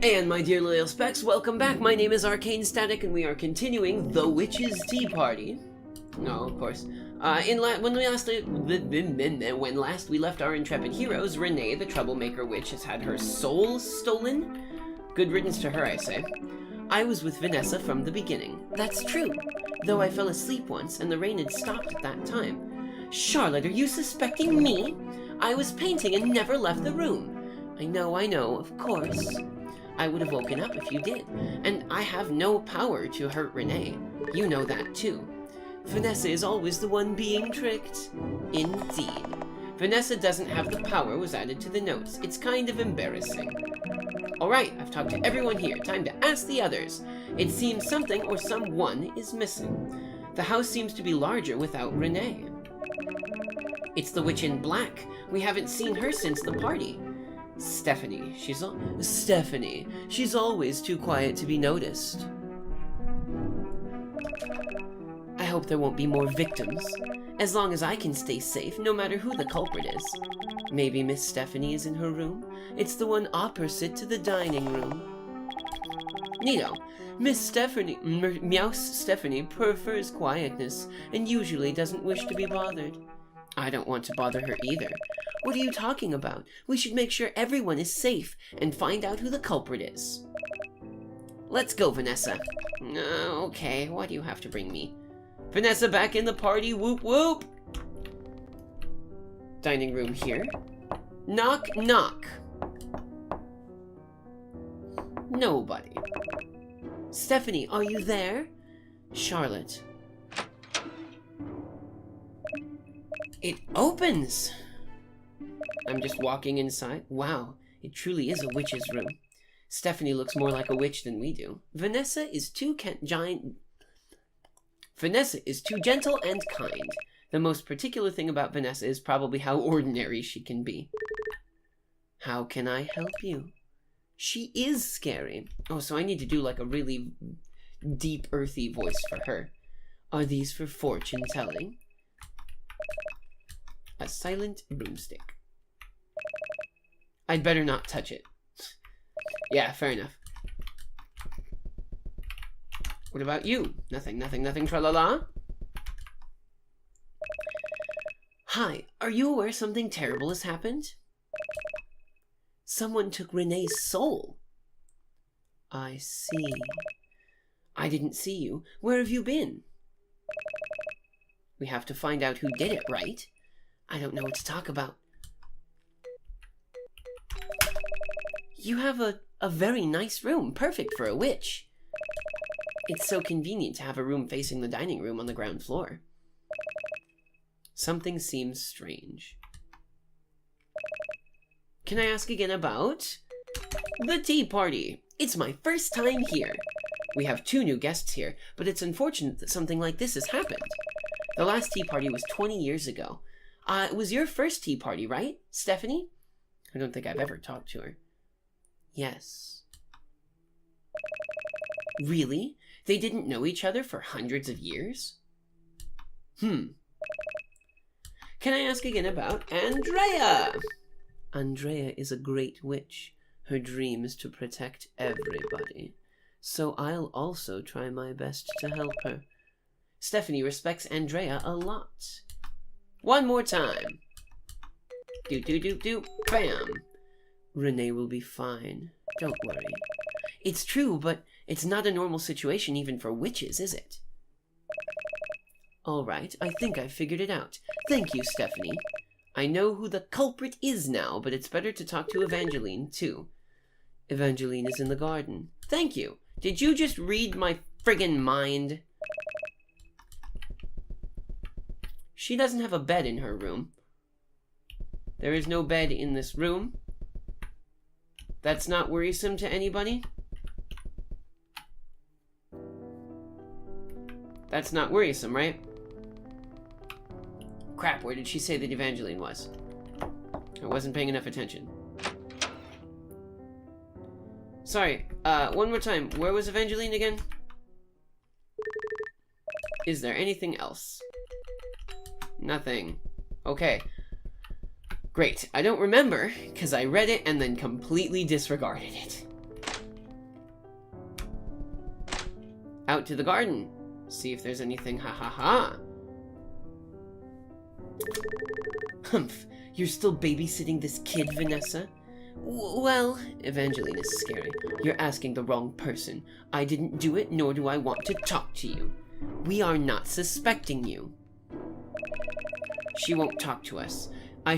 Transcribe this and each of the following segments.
And my dear loyal specs, welcome back. My name is Arcane Static, and we are continuing The Witch's Tea Party. No, of course. When last we left our intrepid heroes, Renee, the troublemaker witch, has had her soul stolen. Good riddance to her, I say. I was with Vanessa from the beginning. That's true, though I fell asleep once, and the rain had stopped at that time. Charlotte, are you suspecting me? I was painting and never left the room. I know, of course. I would have woken up if you did, and I have no power to hurt Renee. You know that too. Vanessa is always the one being tricked. Indeed. Vanessa doesn't have the power was added to the notes. It's kind of embarrassing. Alright, I've talked to everyone here. Time to ask the others. It seems something or someone is missing. The house seems to be larger without Renee. It's the witch in black. We haven't seen her since the party. Stephanie. She's always too quiet to be noticed. I hope there won't be more victims. As long as I can stay safe, no matter who the culprit is. Maybe Miss Stephanie is in her room? It's the one opposite to the dining room. Neato. Meows Stephanie prefers quietness, and usually doesn't wish to be bothered. I don't want to bother her either. What are you talking about? We should make sure everyone is safe and find out who the culprit is. Let's go, Vanessa. Okay, why do you have to bring me? Vanessa back in the party, whoop whoop! Dining room here. Knock, knock. Nobody. Stephanie, are you there? Charlotte. It opens! I'm just walking inside. Wow, it truly is a witch's room. Stephanie looks more like a witch than we do. Vanessa is too gentle and kind. The most particular thing about Vanessa is probably how ordinary she can be. How can I help you? She is scary. Oh, so I need to do like a really deep, earthy voice for her. Are these for fortune telling? A silent broomstick. I'd better not touch it. Yeah, fair enough. What about you? Nothing, tra-la-la? Hi, are you aware something terrible has happened? Someone took Renee's soul. I see. I didn't see you. Where have you been? We have to find out who did it, right? I don't know what to talk about. You have a very nice room, perfect for a witch. It's so convenient to have a room facing the dining room on the ground floor. Something seems strange. Can I ask again about the tea party? It's my first time here. We have 2 new guests here, but it's unfortunate that something like this has happened. The last tea party was 20 years ago. It was your first tea party, right, Stephanie? I don't think I've ever talked to her. Yes. Really? They didn't know each other for hundreds of years? Can I ask again about Andrea? Andrea is a great witch. Her dream is to protect everybody. So I'll also try my best to help her. Stephanie respects Andrea a lot. One more time. Do, bam. Renee will be fine. Don't worry. It's true, but it's not a normal situation even for witches, is it? All right, I think I've figured it out. Thank you, Stephanie. I know who the culprit is now, but it's better to talk to Evangeline, too. Evangeline is in the garden. Thank you. Did you just read my friggin' mind? She doesn't have a bed in her room. There is no bed in this room. That's not worrisome to anybody? That's not worrisome, right? Crap, where did she say that Evangeline was? I wasn't paying enough attention. Sorry, one more time. Where was Evangeline again? Is there anything else? Nothing. Okay. Great. I don't remember, because I read it and then completely disregarded it. Out to the garden. See if there's anything, ha ha ha. Humph, you're still babysitting this kid, Vanessa? Well, Evangeline is scary. You're asking the wrong person. I didn't do it, nor do I want to talk to you. We are not suspecting you. She won't talk to us. I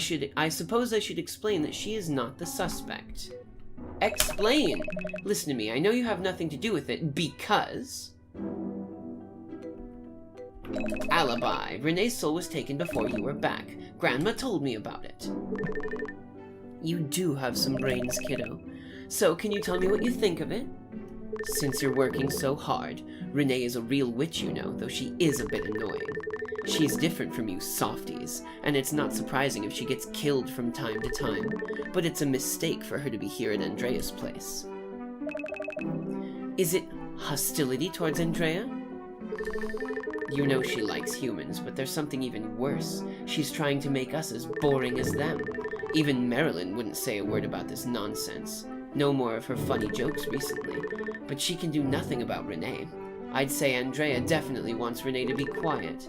suppose I should explain that she is not the suspect. Explain! Listen to me, I know you have nothing to do with it, because... Alibi. Renee's soul was taken before you were back. Grandma told me about it. You do have some brains, kiddo. So, can you tell me what you think of it? Since you're working so hard, Renee is a real witch, you know, though she is a bit annoying. She's different from you softies, and it's not surprising if she gets killed from time to time, but it's a mistake for her to be here at Andrea's place. Is it hostility towards Andrea? You know she likes humans, but there's something even worse. She's trying to make us as boring as them. Even Marilyn wouldn't say a word about this nonsense. No more of her funny jokes recently, but she can do nothing about Renee. I'd say Andrea definitely wants Renee to be quiet.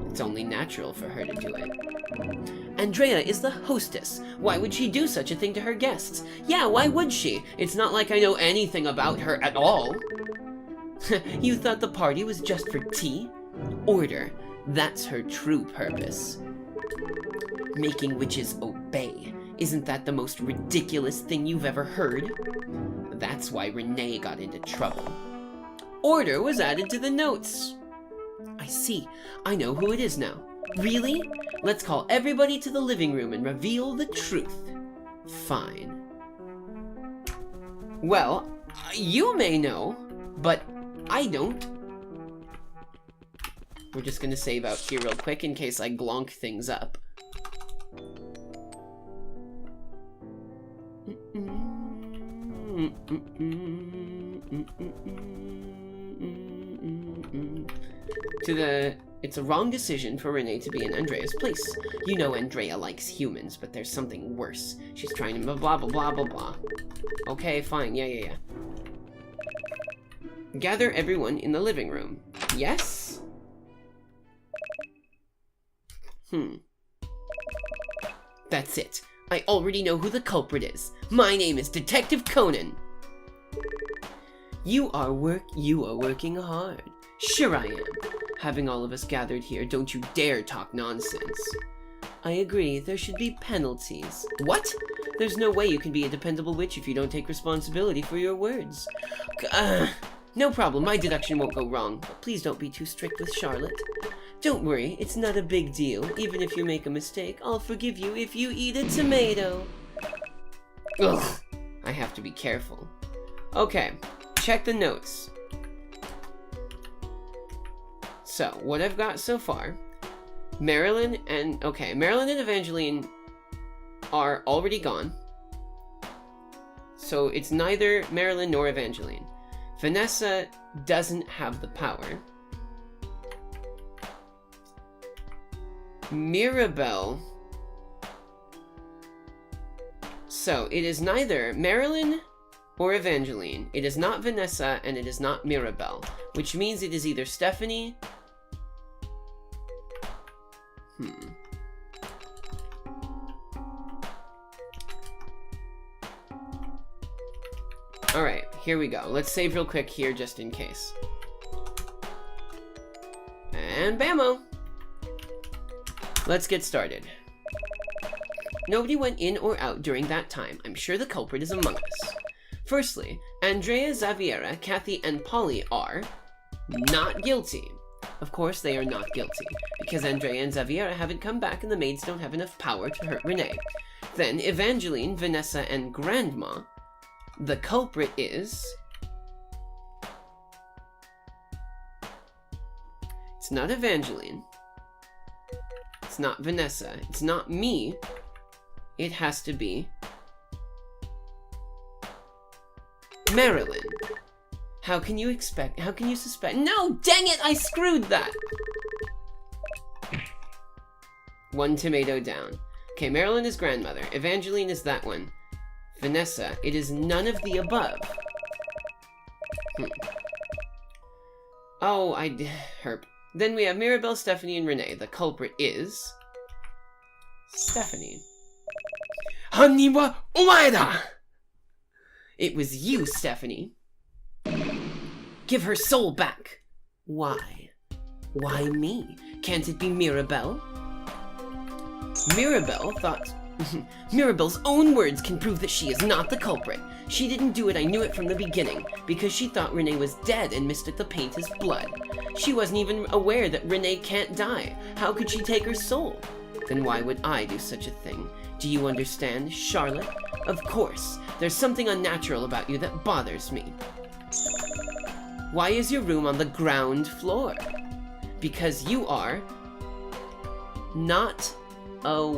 It's only natural for her to do it. Andrea is the hostess. Why would she do such a thing to her guests? Yeah, why would she? It's not like I know anything about her at all. You thought the party was just for tea? Order. That's her true purpose. Making witches obey. Isn't that the most ridiculous thing you've ever heard? That's why Renee got into trouble. Order was added to the notes. I see. I know who it is now. Really? Let's call everybody to the living room and reveal the truth. Fine. Well, you may know, but I don't. We're just gonna save out here real quick in case I glonk things up. It's a wrong decision for Renee to be in Andrea's place. You know Andrea likes humans, but there's something worse. She's trying to blah blah blah blah blah. Okay, fine, yeah. Gather everyone in the living room. Yes? That's it. I already know who the culprit is. My name is Detective Conan. You are working hard. Sure I am. Having all of us gathered here, don't you dare talk nonsense. I agree, there should be penalties. What? There's no way you can be a dependable witch if you don't take responsibility for your words. No problem, my deduction won't go wrong. But please don't be too strict with Charlotte. Don't worry, it's not a big deal. Even if you make a mistake, I'll forgive you if you eat a tomato. Ugh, I have to be careful. Okay, check the notes. So, what I've got so far, Marilyn and Evangeline are already gone. So it's neither Marilyn nor Evangeline. Vanessa doesn't have the power. Mirabelle. So, it is neither Marilyn or Evangeline. It is not Vanessa, and it is not Mirabelle. Which means it is either Stephanie... Alright, here we go. Let's save real quick here just in case. And bammo! Let's get started. Nobody went in or out during that time. I'm sure the culprit is among us. Firstly, Andrea, Xaviera, Kathy, and Polly are not guilty. Of course they are not guilty, because Andrea and Xaviera haven't come back and the maids don't have enough power to hurt Renee. Then Evangeline, Vanessa, and Grandma. The culprit is... It's not Evangeline. It's not Vanessa. It's not me. It has to be... Marilyn. How can you suspect? No, dang it, I screwed that! One tomato down. Okay, Marilyn is grandmother. Evangeline is that one. Vanessa, it is none of the above. Oh, herp. Then we have Mirabelle, Stephanie, and Renee. The culprit is... Stephanie. Hannin wa omae da! It was you, Stephanie. Give her soul back. Why? Why me? Can't it be Mirabelle? Mirabelle thought... Mirabelle's own words can prove that she is not the culprit. She didn't do it, I knew it from the beginning, because she thought Renee was dead and mistook the paint as blood. She wasn't even aware that Renee can't die. How could she take her soul? Then why would I do such a thing? Do you understand, Charlotte? Of course, there's something unnatural about you that bothers me. Why is your room on the ground floor? Because you are not a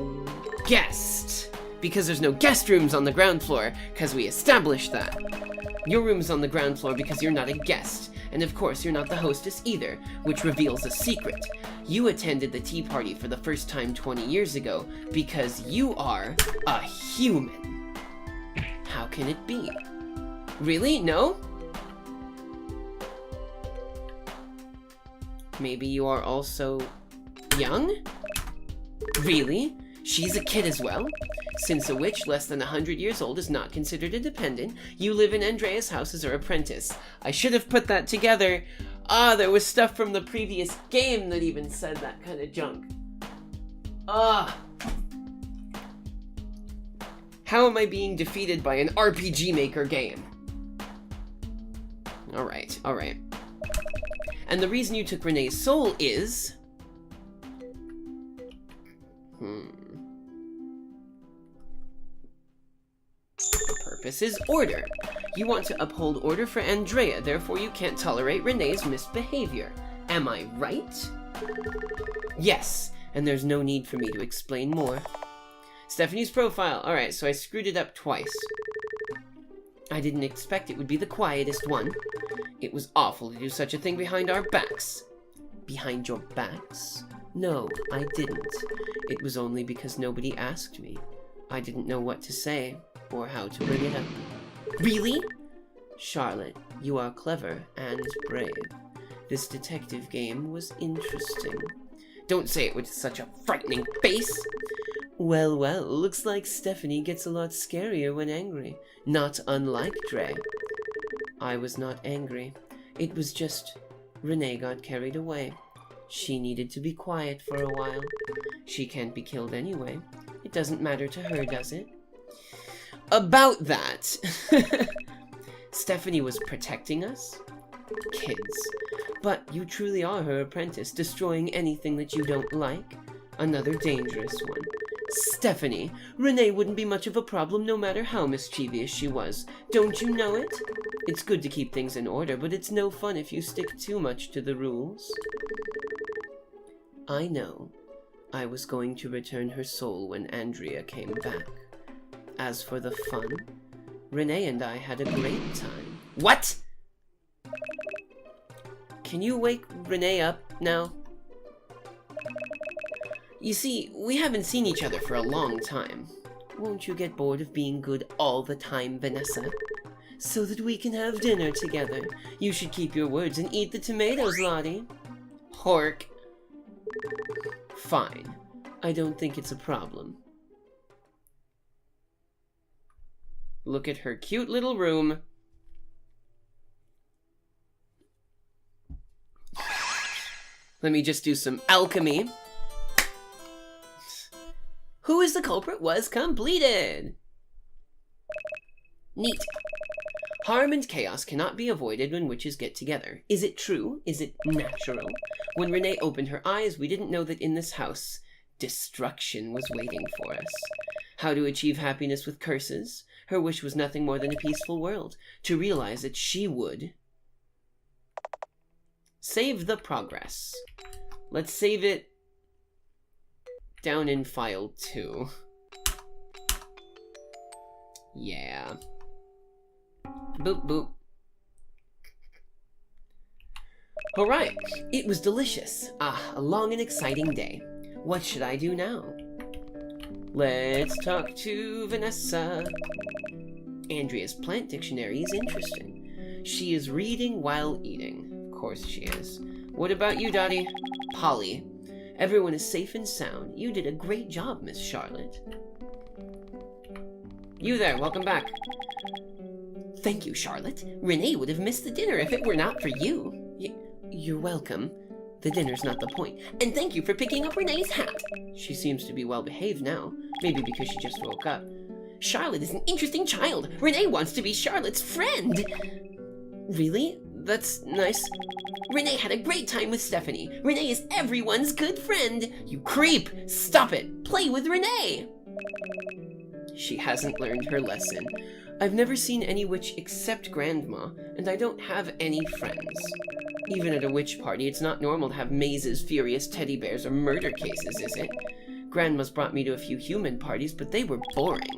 guest. Because there's no guest rooms on the ground floor, because we established that. Your room's on the ground floor because you're not a guest. And of course, you're not the hostess either, which reveals a secret. You attended the tea party for the first time 20 years ago because you are a human. How can it be? Really? No? Maybe you are also young? Really? She's a kid as well? Since a witch less than 100 years old is not considered a dependent, you live in Andrea's house as her apprentice. I should have put that together. Ah, there was stuff from the previous game that even said that kind of junk. Ah. How am I being defeated by an RPG Maker game? Alright, alright. And the reason you took Renee's soul is... The purpose is order. You want to uphold order for Andrea, therefore you can't tolerate Renee's misbehavior. Am I right? Yes, and there's no need for me to explain more. Stephanie's profile. Alright, so I screwed it up twice. I didn't expect it would be the quietest one. It was awful to do such a thing behind our backs. Behind your backs? No, I didn't. It was only because nobody asked me. I didn't know what to say, or how to bring it up. Really? Charlotte, you are clever and brave. This detective game was interesting. Don't say it with such a frightening face! Well, well, looks like Stephanie gets a lot scarier when angry. Not unlike Dre. I was not angry. It was just... Renee got carried away. She needed to be quiet for a while. She can't be killed anyway. It doesn't matter to her, does it? About that... Stephanie was protecting us? Kids. But you truly are her apprentice, destroying anything that you don't like. Another dangerous one. Stephanie, Renee wouldn't be much of a problem no matter how mischievous she was. Don't you know it? It's good to keep things in order, but it's no fun if you stick too much to the rules. I know. I was going to return her soul when Andrea came back. As for the fun, Renee and I had a great time. What? Can you wake Renee up now? You see, we haven't seen each other for a long time. Won't you get bored of being good all the time, Vanessa? So that we can have dinner together. You should keep your words and eat the tomatoes, Lottie. Hork. Fine. I don't think it's a problem. Look at her cute little room. Let me just do some alchemy. Who is the culprit was completed. Neat. Harm and chaos cannot be avoided when witches get together. Is it true? Is it natural? When Renee opened her eyes, we didn't know that in this house, destruction was waiting for us. How to achieve happiness with curses? Her wish was nothing more than a peaceful world. To realize that she would... Save the progress. Let's save it down in file 2. Yeah. Boop, boop. Alright, it was delicious. Ah, a long and exciting day. What should I do now? Let's talk to Vanessa. Andrea's plant dictionary is interesting. She is reading while eating. course she is. What about you, Dottie? Polly. Everyone is safe and sound. You did a great job, Miss Charlotte. You there, welcome back. Thank you, Charlotte. Renee would have missed the dinner if it were not for you. You're welcome. The dinner's not the point. And thank you for picking up Renee's hat. She seems to be well behaved now. Maybe because she just woke up. Charlotte is an interesting child. Renee wants to be Charlotte's friend. Really? That's nice. Renee had a great time with Stephanie. Renee is everyone's good friend. You creep! Stop it! Play with Renee! She hasn't learned her lesson. I've never seen any witch except Grandma, and I don't have any friends. Even at a witch party, it's not normal to have mazes, furious teddy bears, or murder cases, is it? Grandma's brought me to a few human parties, but they were boring.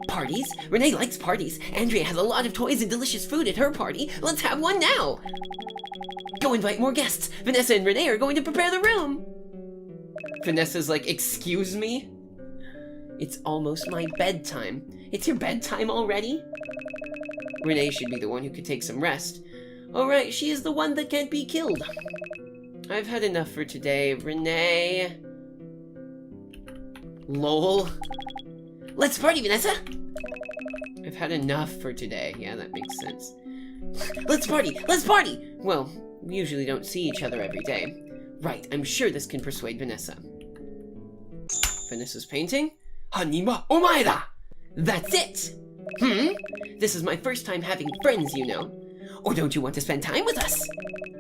Parties? Renee likes parties. Andrea has a lot of toys and delicious food at her party. Let's have one now! Go invite more guests. Vanessa and Renee are going to prepare the room. Vanessa's like, excuse me? It's almost my bedtime. It's your bedtime already? Renee should be the one who could take some rest. Alright, she is the one that can't be killed. I've had enough for today, Renee. Lol. Let's party, Vanessa! I've had enough for today. Yeah, that makes sense. Let's party! Let's party! Well, we usually don't see each other every day. Right, I'm sure this can persuade Vanessa. Vanessa's painting? Hanima omae! That's it! This is my first time having friends, you know. Or don't you want to spend time with us?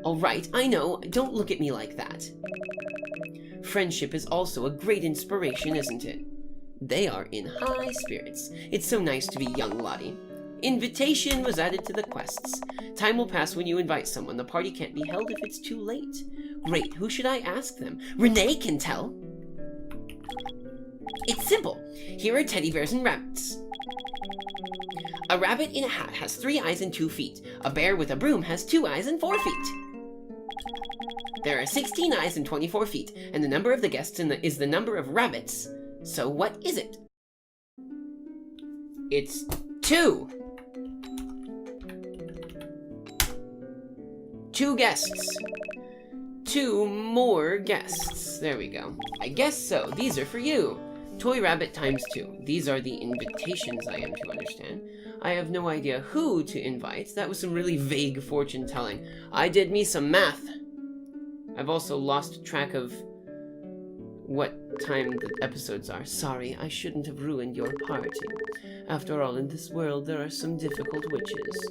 Alright, I know. Don't look at me like that. Friendship is also a great inspiration, isn't it? They are in high spirits. It's so nice to be young Lottie. Invitation was added to the quests. Time will pass when you invite someone. The party can't be held if it's too late. Great, who should I ask them? Renee can tell. It's simple. Here are teddy bears and rabbits. A rabbit in a hat has 3 eyes and 2 feet. A bear with a broom has 2 eyes and 4 feet. There are 16 eyes and 24 feet, and the number of the guests is the number of rabbits. So what is it? It's 2. 2 guests. 2 more guests. There we go. I guess so. These are for you. Toy rabbit times 2. These are the invitations I am to understand. I have no idea who to invite. That was some really vague fortune telling. I did me some math. I've also lost track of what time the episodes are. Sorry, I shouldn't have ruined your party. After all, in this world, there are some difficult witches.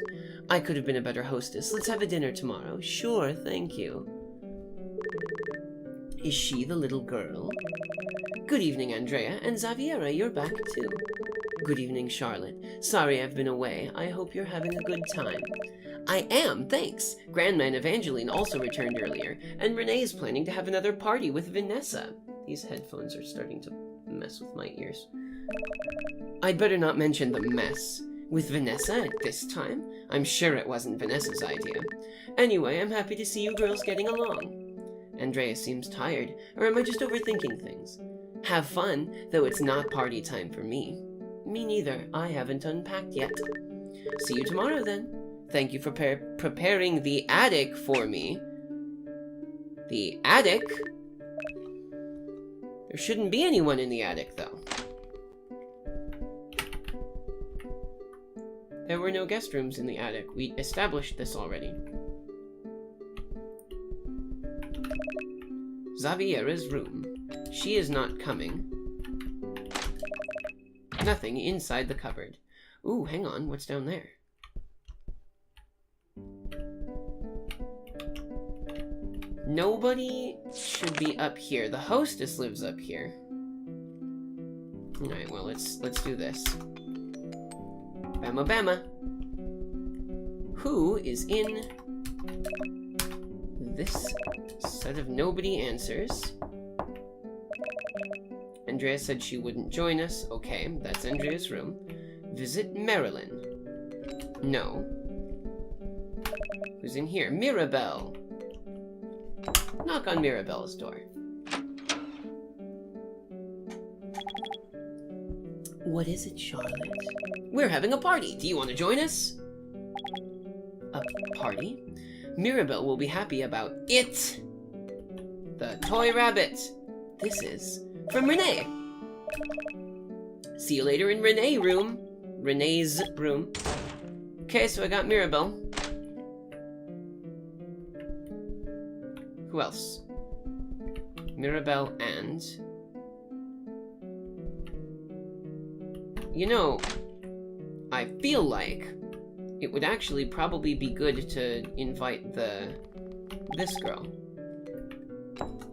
I could have been a better hostess. Let's have a dinner tomorrow. Sure, thank you. Is she the little girl? Good evening, Andrea, and Xaviera, you're back too. Good evening, Charlotte. Sorry I've been away. I hope you're having a good time. I am, thanks. Grandma and Evangeline also returned earlier, and Renee is planning to have another party with Vanessa. These headphones are starting to mess with my ears. I'd better not mention the mess. With Vanessa at this time? I'm sure it wasn't Vanessa's idea. Anyway, I'm happy to see you girls getting along. Andrea seems tired, or am I just overthinking things? Have fun, though it's not party time for me. Me neither. I haven't unpacked yet. See you tomorrow, then. Thank you for preparing the attic for me. The attic? There shouldn't be anyone in the attic, though. There were no guest rooms in the attic. We established this already. Xaviera's room. She is not coming. Nothing inside the cupboard. Ooh, hang on. What's down there? Nobody should be up here. The hostess lives up here. Alright, well, let's do this. Bama bama. Who is in this set of nobody answers? Andrea said she wouldn't join us. Okay, that's Andrea's room. Visit Marilyn. No. Who's in here? Mirabelle. Knock on Mirabelle's door. What is it, Charlotte? We're having a party. Do you want to join us? A party? Mirabelle will be happy about it. The toy rabbit. This is from Renee. See you later in Renee's room. Okay, so I got Mirabelle. Who else? Mirabelle and... You know, I feel like it would actually probably be good to invite this girl.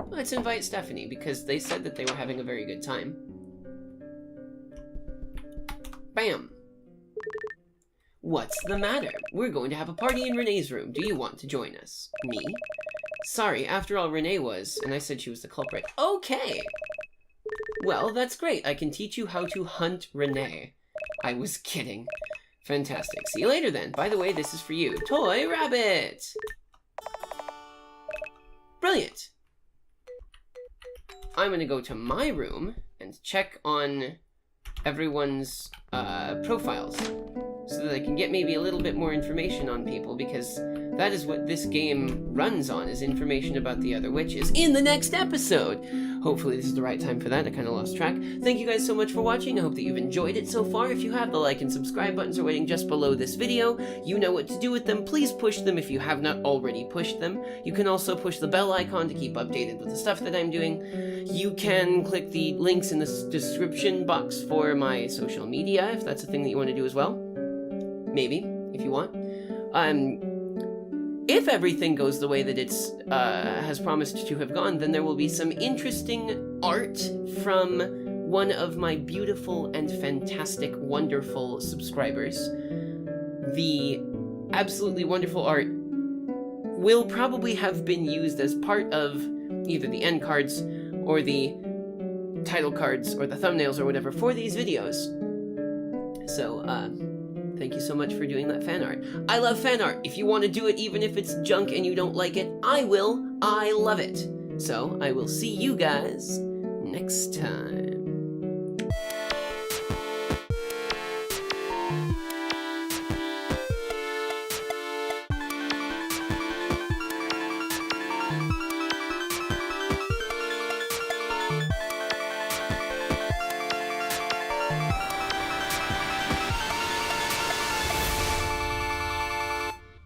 Let's invite Stephanie, because they said that they were having a very good time. Bam! What's the matter? We're going to have a party in Renee's room. Do you want to join us? Me? Sorry, after all, Renee was, and I said she was the culprit. Okay! Well, that's great. I can teach you how to hunt Renee. I was kidding. Fantastic. See you later then. By the way, this is for you. Toy rabbit! Brilliant! I'm gonna go to my room and check on everyone's profiles so that I can get maybe a little bit more information on people, because that is what this game runs on, is information about the other witches in the next episode. Hopefully this is the right time for that. I kind of lost track. Thank you guys so much for watching. I hope that you've enjoyed it so far. If you have, the like and subscribe buttons are waiting just below this video. You know what to do with them. Please push them if you have not already pushed them. You can also push the bell icon to keep updated with the stuff that I'm doing. You can click the links in the description box for my social media, if that's a thing that you want to do as well. Maybe, if you want. If everything goes the way that it's has promised to have gone, then there will be some interesting art from one of my beautiful and fantastic, wonderful subscribers. The absolutely wonderful art will probably have been used as part of either the end cards or the title cards or the thumbnails or whatever for these videos. So, thank you so much for doing that fan art. I love fan art. If you want to do it, even if it's junk and you don't like it, I will. I love it. So, I will see you guys next time.